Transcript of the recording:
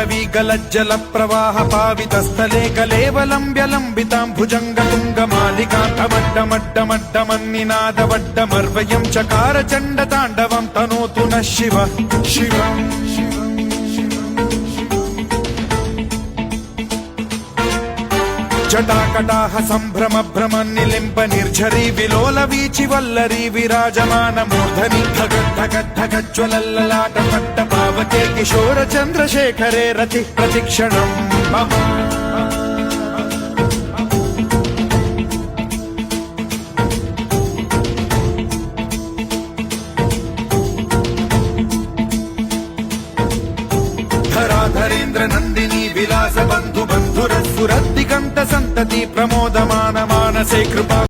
जाह्नवी गलज्जल प्रवाह पावितस्थले कलेवलम्ब्यलम्बितां भुजङ्गतुङ्गमालिकान्तमड्डमड्डमड्डमन्निनादवड्डमर्वयं चकार चण्डताण्डवं तनोतु नः शिवः शिवम् जटाकटाह सम्भ्रम भ्रम निलिम्ब निर्झरी विलोल वीचि वल्लरी विराजमान मूर्धनि धगद्धगद्धगज्ज्वलल्ललाट पट्ट पावके किशोर चन्द्रशेखरे रति प्रतिक्षणम् मम धराधरेन्द्र नन्दिनी विलास बन्धु बन्धुरस्फुरद्दिगन्त सन्तति प्रमोदमान मानसे कृपा